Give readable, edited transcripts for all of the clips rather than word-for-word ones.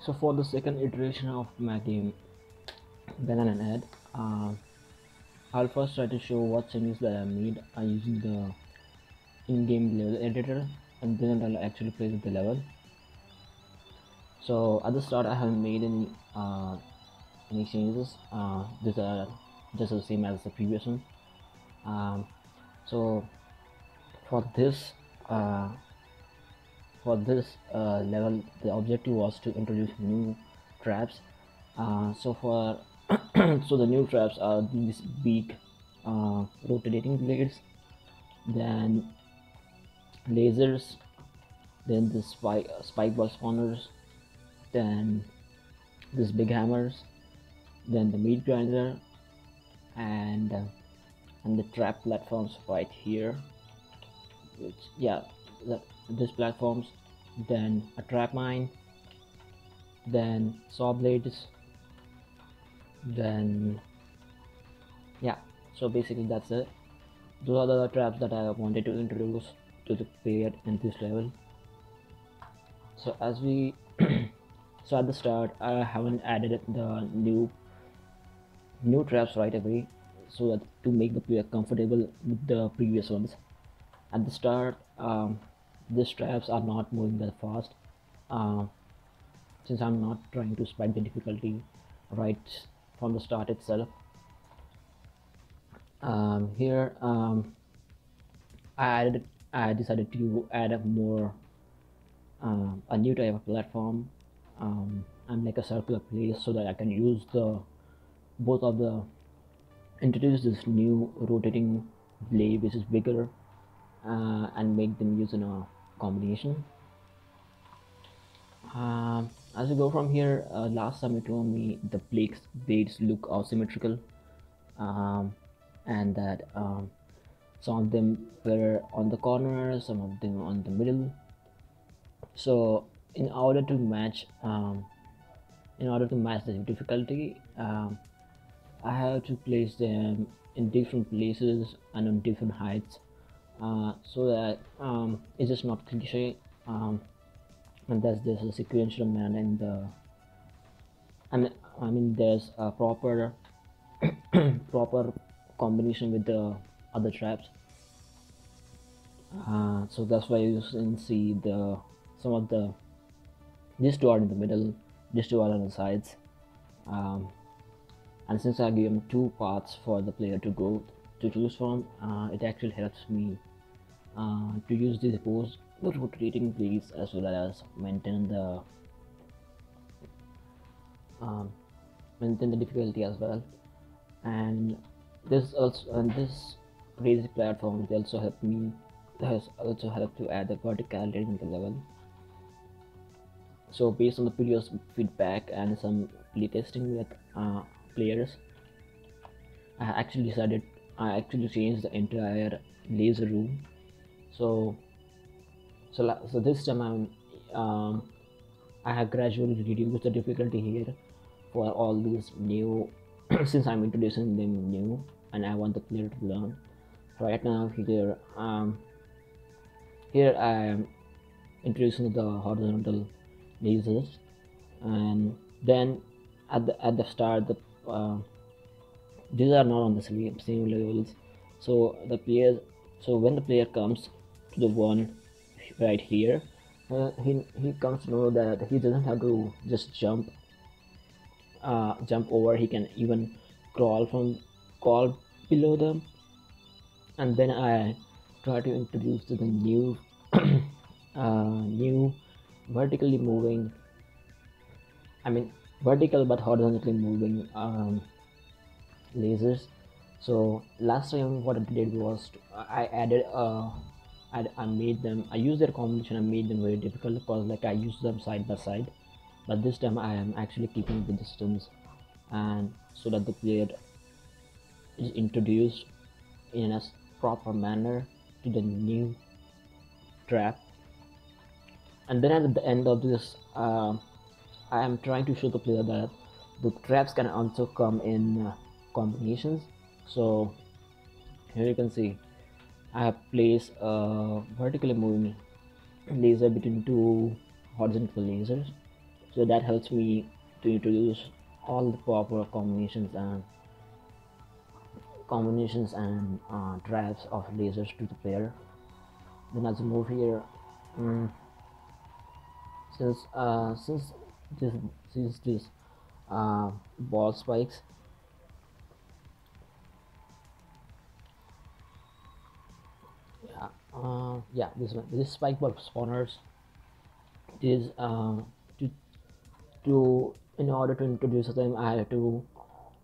So for the second iteration of my game Banana and Ed, I'll first try to show what changes that I made using the in-game level editor, and then I'll actually play with the level. So at the start I haven't made any changes. These are just the same as the previous one. Um, so for this uh, level, the objective was to introduce new traps. So for so the new traps are these big rotating blades, then lasers, then the spike ball spawners, then these big hammers, then the meat grinder, and uh, and the trap platforms right here. Which yeah, these platforms, then a trap mine, then saw blades, then yeah. So basically that's it. Those are the traps that I wanted to introduce to the player in this level. So as we so at the start I haven't added the new traps right away, so that to make the player comfortable with the previous ones. At the start, these traps are not moving that fast, uh, since I'm not trying to spike the difficulty right from the start itself. Here I decided to add up more a new type of platform, and like a circular place, so that I can use the both of the introduce this new rotating blade which is bigger, and make them use in a combination. As we go from here, last time you told me the blades look asymmetrical, and that some of them were on the corner, some of them on the middle. So in order to match the difficulty, I have to place them in different places and on different heights, so that it's just not cliche, and that's there's a sequential manner in the I mean there's a proper proper combination with the other traps. So that's why you can see the some of the these two are in the middle, these two are on the sides, um, and since I give them two paths for the player to go to choose from, it actually helps me to use these both rotating blades as well as um, maintain the difficulty as well. And this basic platform also helped me has also helped to add the verticality in the level. So based on the previous feedback and some playtesting with players, I actually changed the entire laser room. So so this time I have gradually reduced the difficulty here for all these new since I'm introducing them new and I want the player to learn. Right now here I am introducing the horizontal lasers, and then at the start these are not on the same levels. So the player so when the player comes to the one right here, he comes to know that he doesn't have to just jump over. He can even crawl below them. And then I try to introduce the new new vertically moving, I mean vertical but horizontally moving lasers. So last time what I did was I added I made them, I used their combination, I made them very difficult because like I used them side by side, but this time I am actually keeping the distance, and so that the player is introduced in a proper manner to the new trap. And then at the end of this, I am trying to show the player that the traps can also come in combinations. So here you can see I have placed a vertically moving laser between two horizontal lasers, So that helps me to introduce all the proper combinations and traps of lasers to the player. Then as we move here, mm, since this since this ball spikes, yeah, this spike ball spawners is to in order to introduce them, I have to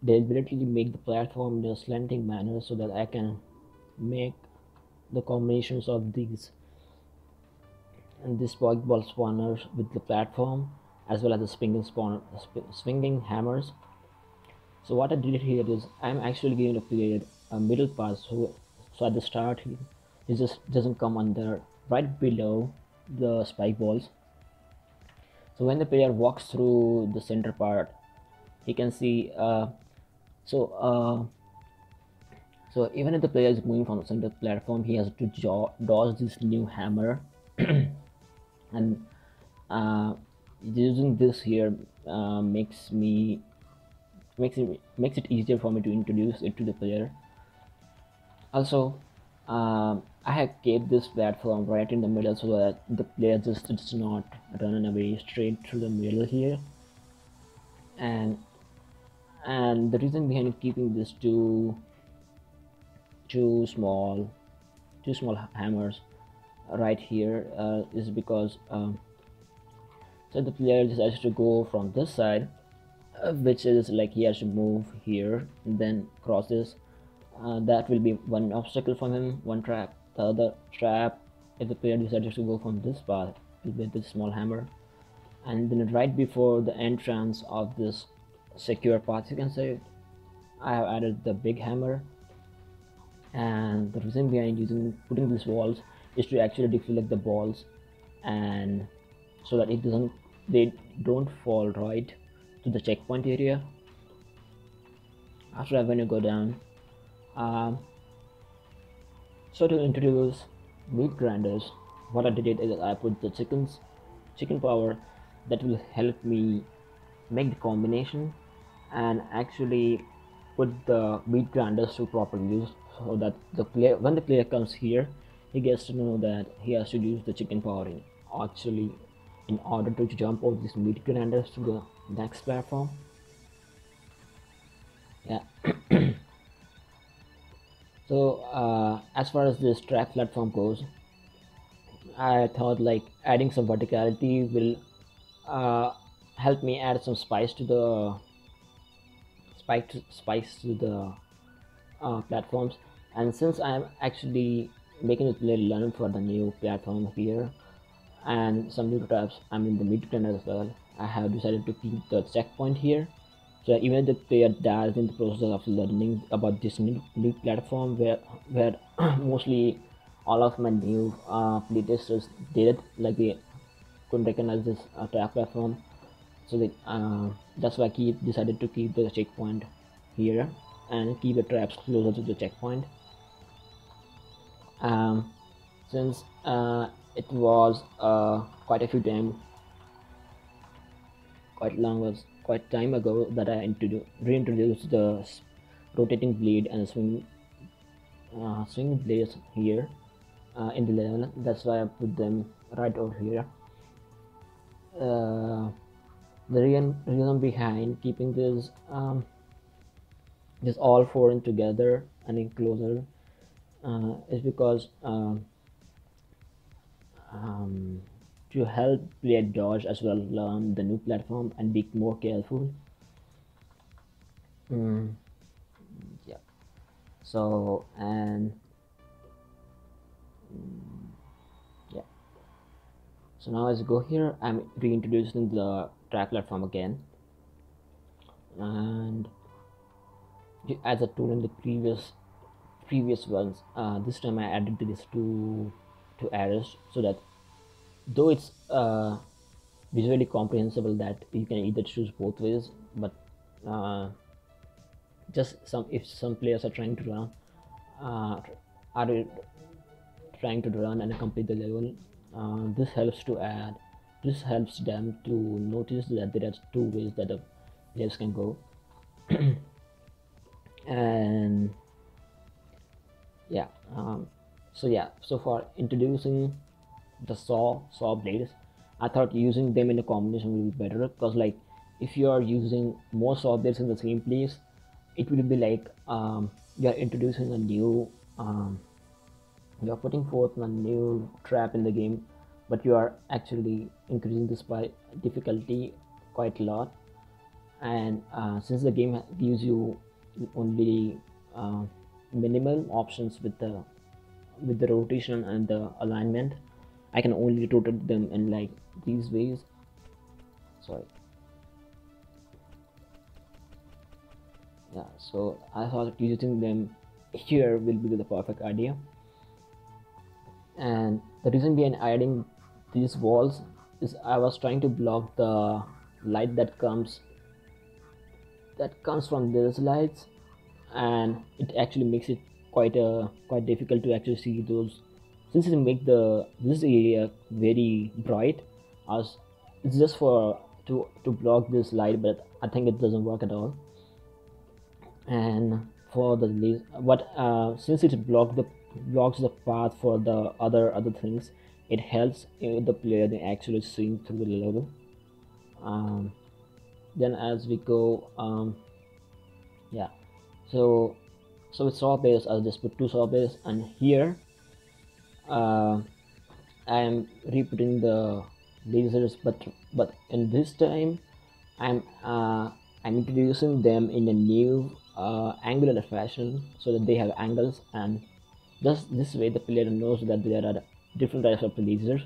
deliberately make the platform in a slanting manner so that I can make the combinations of these and this spike ball spawners with the platform as well as the swinging hammers. So what I did here is I'm actually giving the player a middle pass, so at the start he just doesn't come under right below the spike balls. So when the player walks through the center part, he can see. So uh, so even if the player is moving from the center platform, he has to dodge this new hammer, and uh, using this here makes it easier for me to introduce it to the player. Also, I have kept this platform right in the middle so that the player just does not run away straight through the middle here. And the reason behind keeping this two small hammers right here is because so the player decides to go from this side, which is like he has to move here and then cross this. That will be one obstacle for him, one trap. The other trap, if the player decides to go from this path, will be this small hammer. And then right before the entrance of this secure path, you can say, I have added the big hammer. And the reason behind putting these walls is to actually deflect the balls, and so that they don't fall right to the checkpoint area. After that, when you go down, um, so to introduce meat grinders, what I did is I put the chicken power that will help me make the combination and actually put the meat grinders to proper use, so that when the player comes here, he gets to know that he has to use the chicken power in order to jump over these meat grinders to the next platform. Yeah. So as far as this track platform goes, I thought like adding some verticality will uh, help me add some spice to the platforms. And since I'm actually making it learn for the new platform here and some new traps, I'm in the mid turn as well, I have decided to keep the checkpoint here. So even if the player dies in the process of learning about this new platform, where mostly all of my new playtesters did it, like they couldn't recognize this trap platform, so that's why I decided to keep the checkpoint here and keep the traps closer to the checkpoint. Um, since it was quite a few time, quite time ago that I reintroduced the rotating blade and swing blades here in the level. That's why I put them right over here. Uh, the reason behind keeping this all four in together and in closer is because um, to help player dodge as well learn the new platform and be more careful. Mm, yeah. So and yeah. So now as I go here, I'm reintroducing the track platform again, and as I told in the previous ones, this time I added these two arrows so that though it's visually comprehensible that you can either choose both ways, but uh, just some players are trying to run are trying to run and complete the level, this helps to add this helps them to notice that there are two ways that the players can go. And yeah, so for introducing the saw blades, I thought using them in a combination will be better, because like if you are using more saw blades in the same place, it will be like you're introducing a new you're putting forth a new trap in the game, but you are actually increasing this by difficulty quite a lot. And since the game gives you only uh, minimal options with the rotation and the alignment, I can only rotate them in like these ways. Sorry. Yeah, so I thought using them here will be the perfect idea. And the reason behind adding these walls is I was trying to block the light that comes from these lights, and it actually makes it quite difficult to actually see those, since it make the this area very bright. As it's just for to block this light, but I think it doesn't work at all. And for the but since it blocks the path for the other things, it helps the player to actually swing through the level. um, then as we go, yeah, so with saw base I'll just put two saw base, and here uh, I'm re-putting the lasers, but in this time I'm uh, I'm introducing them in a new angular fashion, so that they have angles, and just this way the player knows that there are different types of lasers,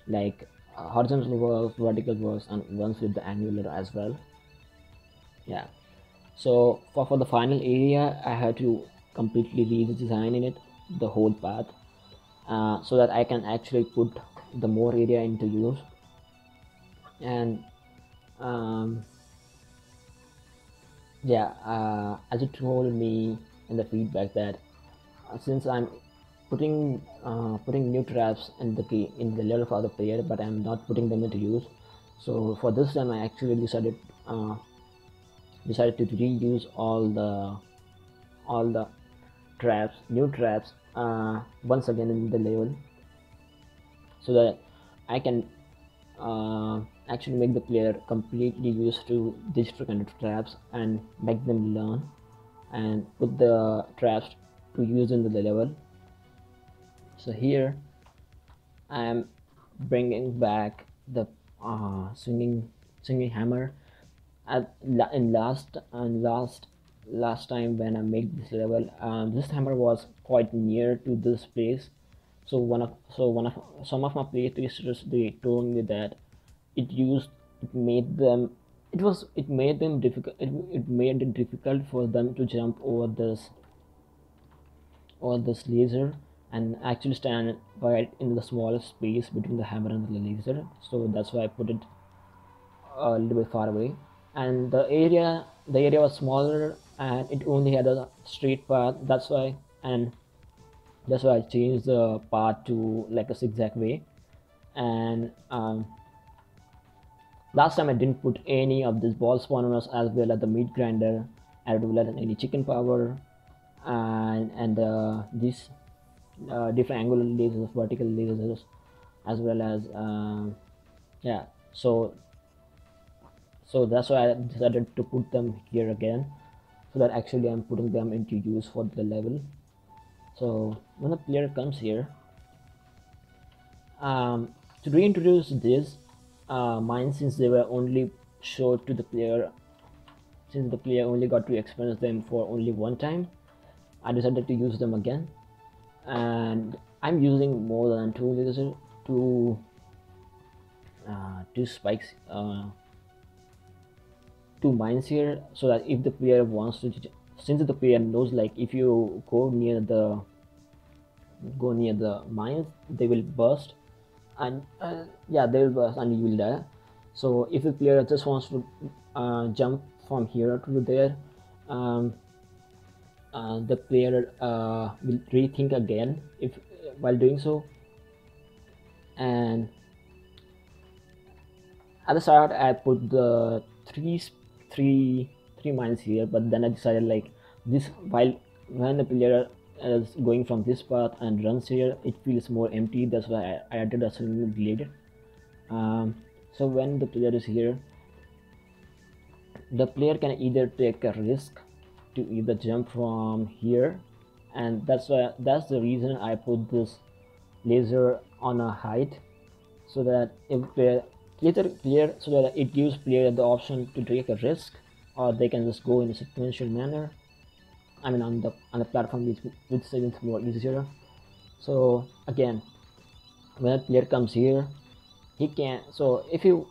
like horizontal works, vertical works, and ones with the angular as well. Yeah. So for the final area, I had to completely redesign in it the whole path, so that I can actually put the more area into use. And um, yeah, as it told me in the feedback that since I'm putting new traps in the key in the level for the player, but I'm not putting them into use. So for this time, I actually uh, decided to reuse all the traps, new traps, once again in the level, so that I can actually make the player completely used to digital kind of traps and make them learn and put the traps to use in the level. So here I am bringing back the swinging hammer. In last time when I made this level, this hammer was quite near to this place. So one of some of my playtesters, they told me that it used it made them it made them difficult, it made it difficult for them to jump over this laser and actually stand right in the smallest space between the hammer and the laser. So that's why I put it a little bit far away. And the area was smaller, and it only had a straight path. And that's why I changed the path to like a zigzag way. And last time I didn't put any of these ball spawners, as well as the meat grinder, as well as any chicken power, and these different angular lasers, vertical lasers, as well as yeah. So that's why I decided to put them here again, so that actually I'm putting them into use for the level. So when the player comes here, to reintroduce this mine, since they were only showed to the player, since the player only got to experience them for only one time, I decided to use them again. And I'm using more than two two spikes, two mines here, so that if the player wants to, since the player knows, like if you go near the mines, they will burst, and yeah, they will burst and you will die. So if the player just wants to jump from here to there, um, the player will rethink again if while doing so. And at the start I put the three three mines here, but then I decided like this, while when the player is going from this path and runs here, it feels more empty. That's why I added a single blade. So when the player is here, the player can either take a risk to either jump from here, and that's the reason I put this laser on a height, so that if player either player so that it gives player the option to take a risk, or they can just go in a sequential manner. I mean on the platform which is more easier. So again, when a player comes here, he can, so if you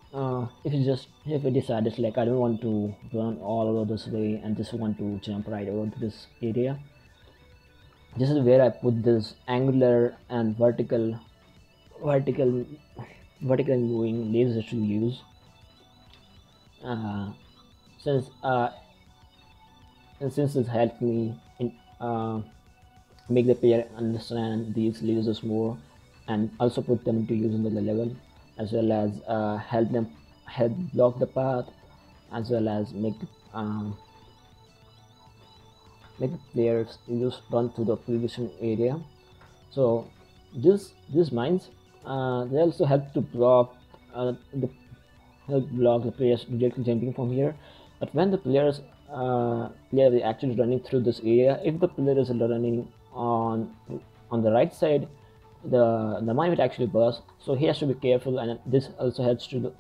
decide it's like I don't want to run all over this way and just want to jump right over to this area, this is where I put this angular and vertical vertical moving lasers to use, uh, since and since it helped me in make the player understand these lasers more, and also put them into use in the level, as well as help block the path, as well as make the players use run to the previous area. So these mines, they also help to block the help block the players directly jumping from here. But when the player is actually running through this area, if the player is running on the right side, the mine will actually burst. So he has to be careful, and this also helps to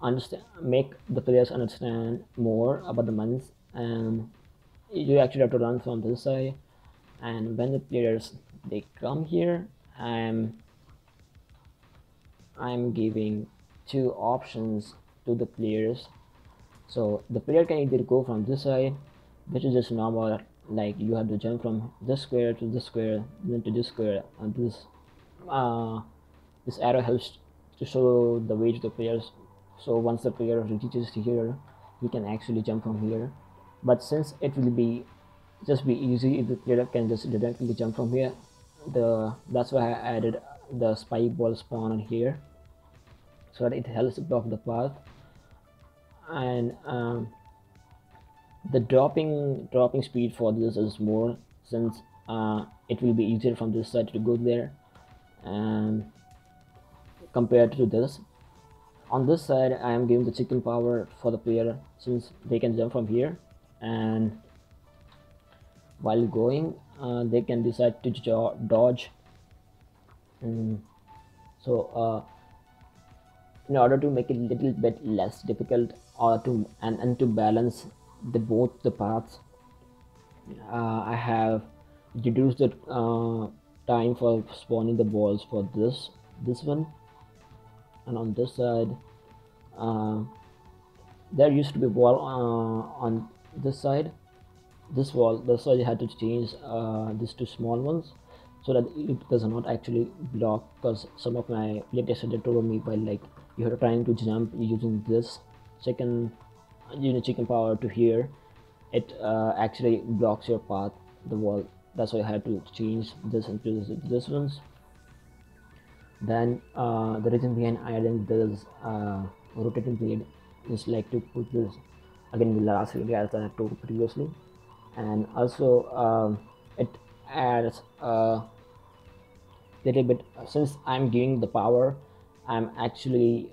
understand, make the players understand more about the mines, and you actually have to run from this side. And when the players they come here, I'm giving two options to the players. So the player can either go from this side, which is just normal, like you have to jump from this square to this square, then to this square, and this arrow helps to show the way to the players. So once the player reaches here, he can actually jump from here. But since it will be just be easy if the player can just directly jump from here, that's why I added the spike ball spawn on here, so that it helps block the path. And the dropping speed for this is more, since it will be easier from this side to go there, and compared to this. On this side, I am giving the chicken power for the player, since they can jump from here, and while going, they can decide to dodge. So in order to make it a little bit less difficult, or to and to balance both the paths, I have reduced the time for spawning the balls for this one. And on this side, there used to be a wall on this side. This wall, that's why I had to change these two small ones, so that it does not actually block, because some of my playtesters they told me, while like you are trying to jump using this chicken power to here, it actually blocks your path, the wall. That's why I had to change this into this ones. Then the reason behind adding this rotating blade is like to put this again in the last video as I told previously, and also it adds a little bit, since I'm giving the power, I'm actually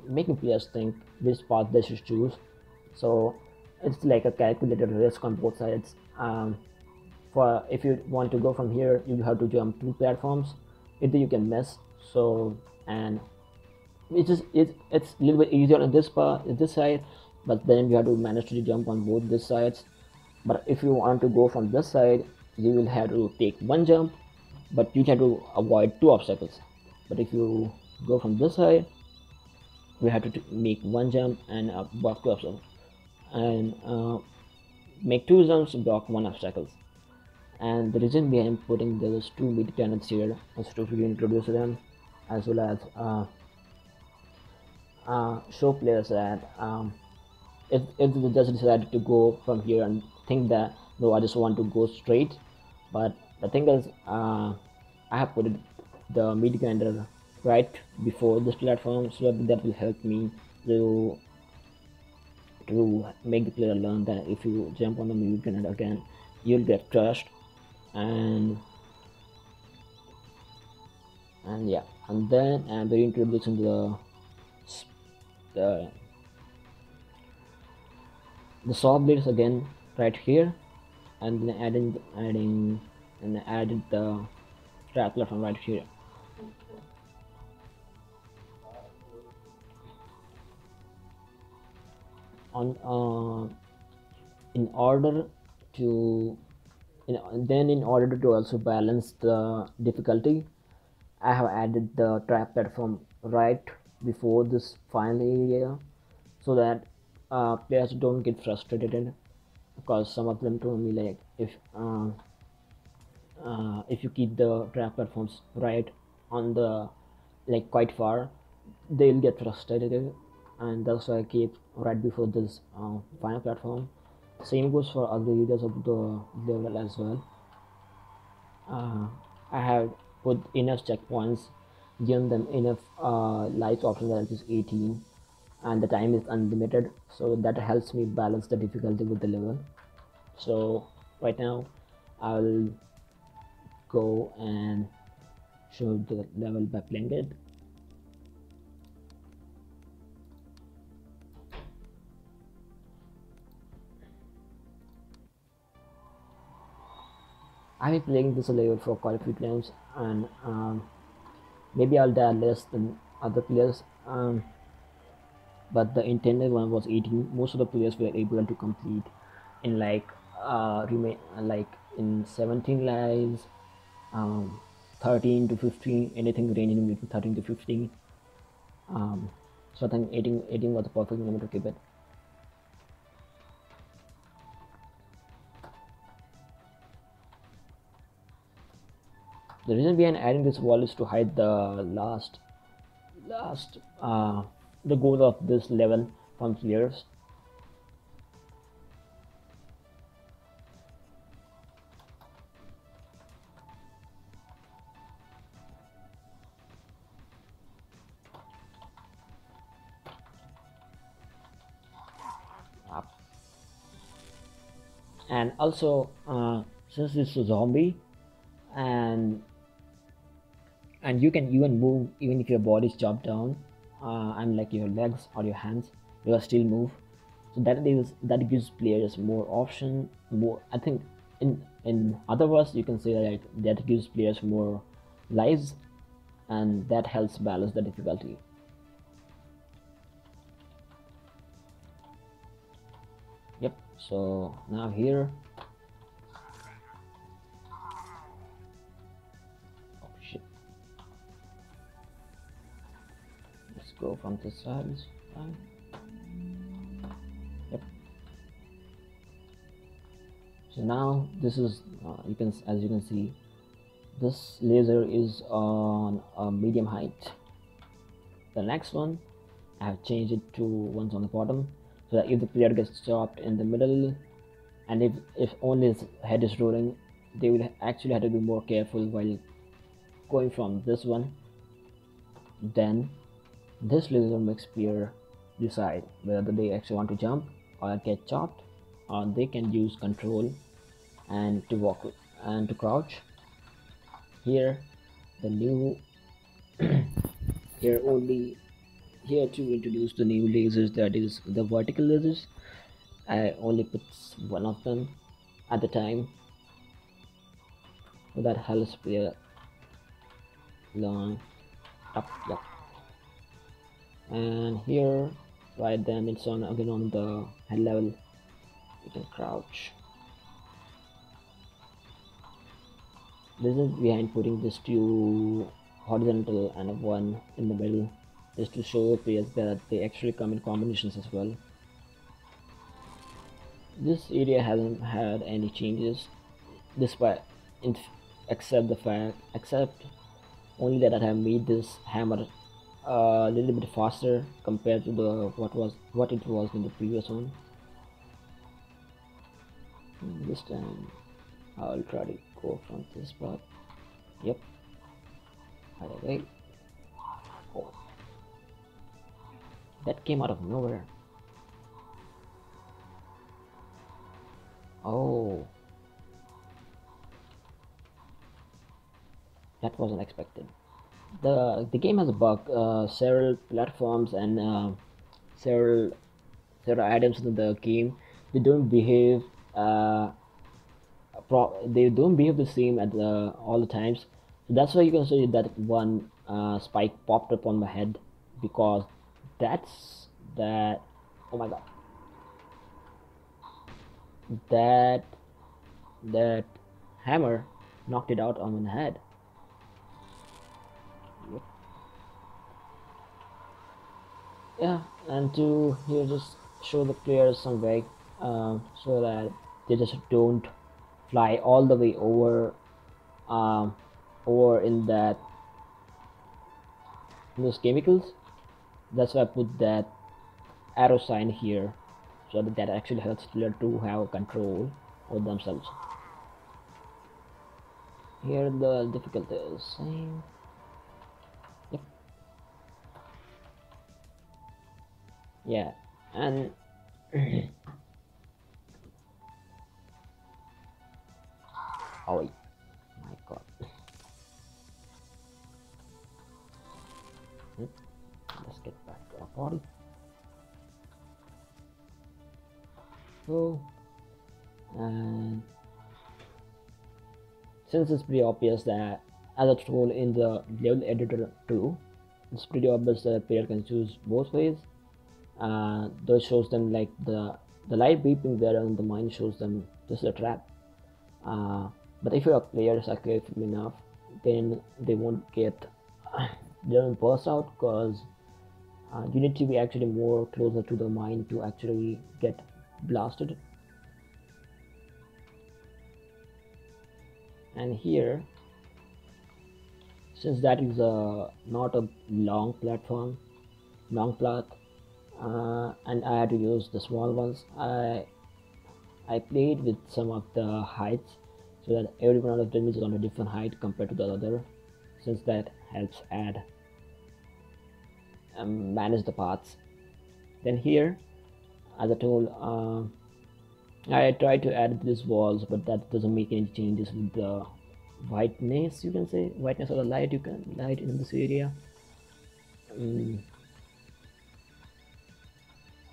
making players think which path they should choose. So it's like a calculated risk on both sides. For if you want to go from here, you have to jump 2 platforms, either you can miss. So, and it's a little bit easier on this side, but then you have to manage to jump on both these sides. But if you want to go from this side, you will have to take one jump, but you have to avoid 2 obstacles. But if you go from this side, you have to make one jump and block 2 obstacles, and make 2 jumps to block 1 obstacle. And the reason behind putting those 2 mid cannons here is to reintroduce them, as well as show players that if they just decided to go from here and think that no, I just want to go straight, but the thing is, I have put the mid grinder right before this platform, so that will help me to make the player learn that if you jump on the mute grenade again, you'll get crushed. and yeah, and then I'm very introducing the the saw blades again right here, and then adding and added the trap platform right here. On in order to in order to also balance the difficulty, I have added the trap platform right before this final area, so that players don't get frustrated, because some of them told me like if you keep the trap platforms right on the like quite far, they'll get frustrated, and that's why I keep right before this final platform. Same goes for other areas of the level as well. I have put enough checkpoints, given them enough life options, that is 18, and the time is unlimited, so that helps me balance the difficulty with the level. So right now I'll go and show the level by playing it. I've been playing this level for quite a few times, and maybe I'll die less than other players, but the intended one was 18. Most of the players were able to complete in like in 17 lives, um, 13 to 15, anything ranging between 13 to 15. So I think 18 was the perfect number to keep it. The reason behind adding this wall is to hide the last the goal of this level from players. And also, since it's a zombie, and you can even move even if your body is chopped down, and like your legs or your hands, you will still move. So that gives players more option, more, I think, in other words you can say that gives players more lives, and that helps balance the difficulty. Yep. So now here, oh shit, let's go from this side this time. Yep. So now this is as you can see, this laser is on a medium height. The next one, I have changed it to ones on the bottom, so that if the player gets chopped in the middle, and if only his head is rolling, they will actually have to be more careful while going from this one. Then this laser makes player decide whether they actually want to jump or get chopped, or they can use control and to walk and to crouch. Here the new here only here to introduce the new lasers, that is the vertical lasers. I only put one of them at the time, so that helps player learn up. Yep. And here, right then, it's on again on the head level. You can crouch. This is behind putting this two horizontal and one in the middle, just to show players that they actually come in combinations as well. This area hasn't had any changes, despite except the fact except only that I have made this hammer a little bit faster compared to the what it was in the previous one. This time I'll try to go from this part. Yep. Alright. That came out of nowhere. Oh, that wasn't expected. The game has a bug. Several platforms and several several items in the game, they don't behave uh, they don't behave the same at all the times. So that's why you can see that one spike popped up on my head, because that's that. Oh my god, that that hammer knocked it out on my head. Yep. Yeah, and to here just show the players some way, so that they just don't fly all the way um, over in that those chemicals. That's why I put that arrow sign here, so that that actually helps player to have control over themselves. Here the difficulty is same. Yep. Yeah, and oh my god. Hmm, let's get back to our body. So, and since it's pretty obvious that as a tool in the level editor too, it's pretty obvious that a player can choose both ways. Though it shows them like the light beeping there on the mine shows them this is a trap. But if your players are careful enough, then they won't get they don't burst out, because you need to be actually more closer to the mine to actually get blasted. And here, since that is not a long path, and I had to use the small ones, I played with some of the heights, so that every one of them is on a different height compared to the other, since that helps add manage the paths. Then here, as I told, I tried to add these walls, but that doesn't make any changes with the whiteness, you can say whiteness of the light you can light in this area. um,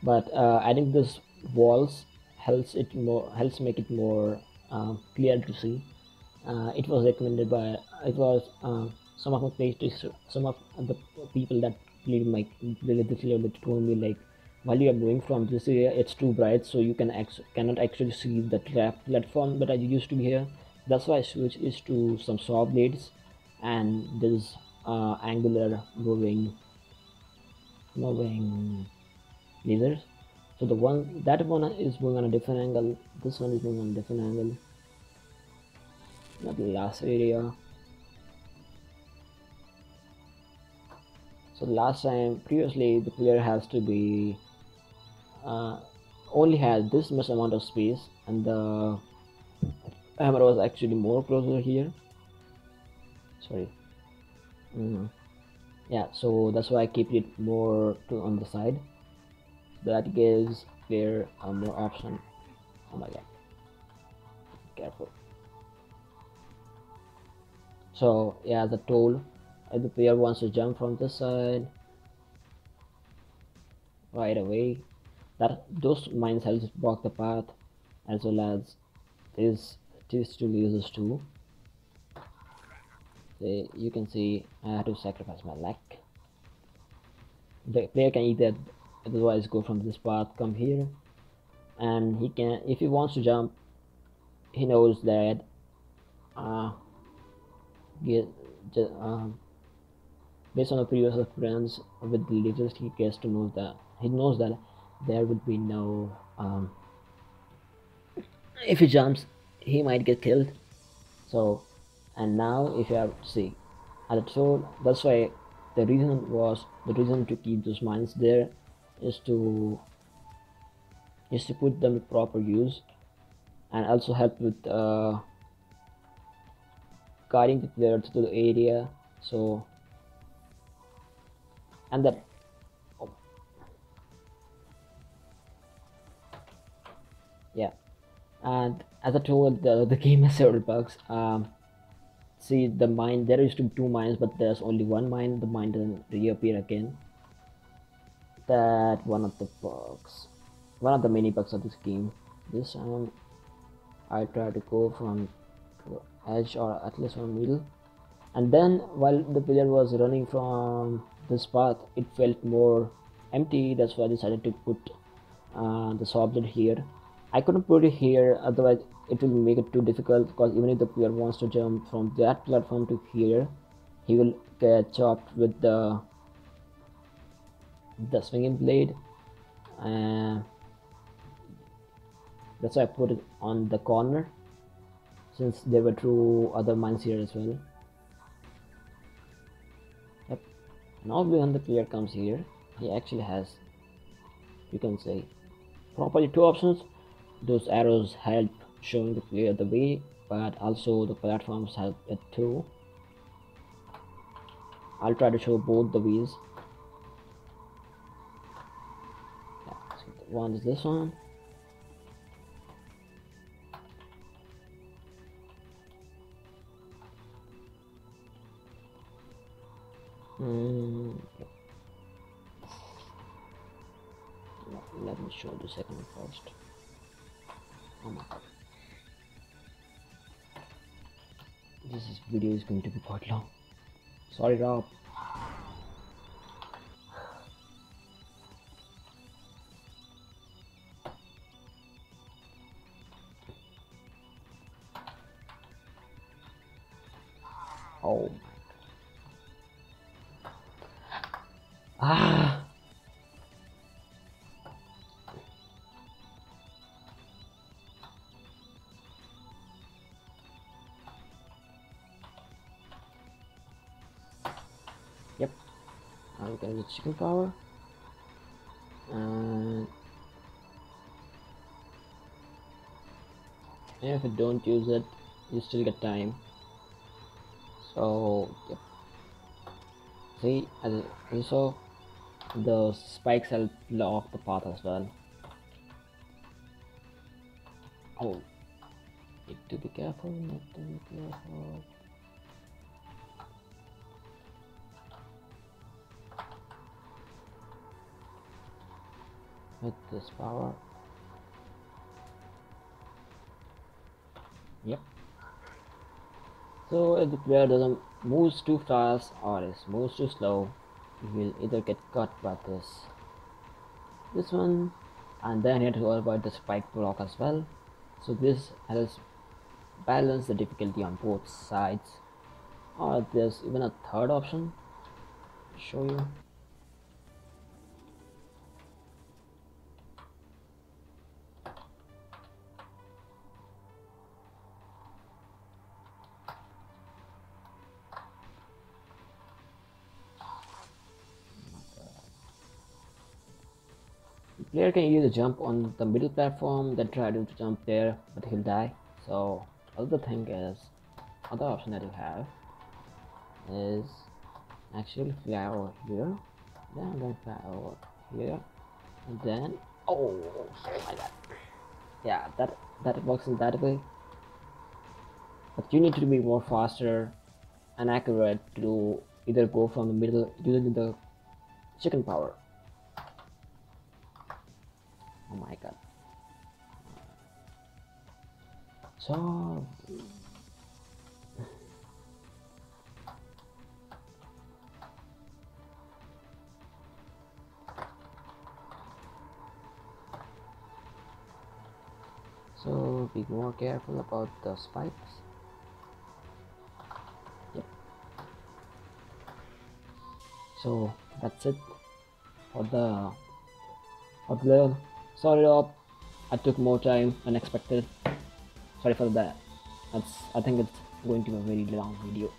but adding these walls helps make it more clear to see. It was recommended by it was some of my playtesters, some of the people that played this level told me like, while you are going from this area it's too bright, so you cannot actually see the trap platform that I used to be here. That's why I switched is to some saw blades and this angular moving lasers. So that one is going on a different angle, this one is going on a different angle. Not the last area. So last time, previously, the player has to be uh, only has this much amount of space, and the hammer was actually more closer here. Sorry. Mm. Yeah, so that's why I keep it more to on the side. That gives player more option. Oh my god, careful. So yeah, as I told, if the player wants to jump from this side right away, that those mines helps block the path, as well as these two lasers too. So you can see I had to sacrifice my leg. The player can either otherwise go from this path, come here, and he can, if he wants to jump, he knows that uh, get, based on the previous experience with the lasers, he gets to know that he knows that there would be no if he jumps he might get killed. So, and now if you have see at the tool, that's why the reason to keep those mines there is to put them with proper use, and also help with guiding the player to the area. So, and that Yeah, and as I told, the game has several bugs. See, the mine, there used to be two mines, but there's only one mine. The mine doesn't reappear again. That one of the bugs, one of the many bugs of this game. This time I try to go from to edge or at least from middle, and then while the player was running from this path, it felt more empty. That's why I decided to put this object here. I couldn't put it here, otherwise it will make it too difficult, because even if the player wants to jump from that platform to here, he will get chopped with the swinging blade. And that's why I put it on the corner, since there were two other mines here as well. Yep. Now when the player comes here, he actually has, you can say, properly two options. Those arrows help showing the player the way, but also the platforms help it too. I'll try to show both the ways. Yeah, so one is this one. Yep. No, let me show the second one first. Oh my god. Video is going to be quite long. Sorry, Rob. Oh my. Ah. Yep. I'll get the chicken power. And if you don't use it, you still get time. So yep. See, as you saw, the spikes help block the path as well. Oh, need to be careful, need to be careful. With this power. Yep. So if the player doesn't move too fast or is moves too slow, he will either get cut by this one, and then he has to avoid the spike block as well. So this helps balance the difficulty on both sides. Or there's even a third option. I'll show you. The player can use a jump on the middle platform, then try to jump there, but he'll die. So other thing is, other option that you have is actually fly over here, then fly over here, and then oh my god, yeah, that works in that way. But you need to be more faster and accurate to either go from the middle using the chicken power. Oh my god. So be more careful about the spikes. Yep. So that's it for the level. Sorry Rob, I took more time than expected. Sorry for that. I think it's going to be a very long video.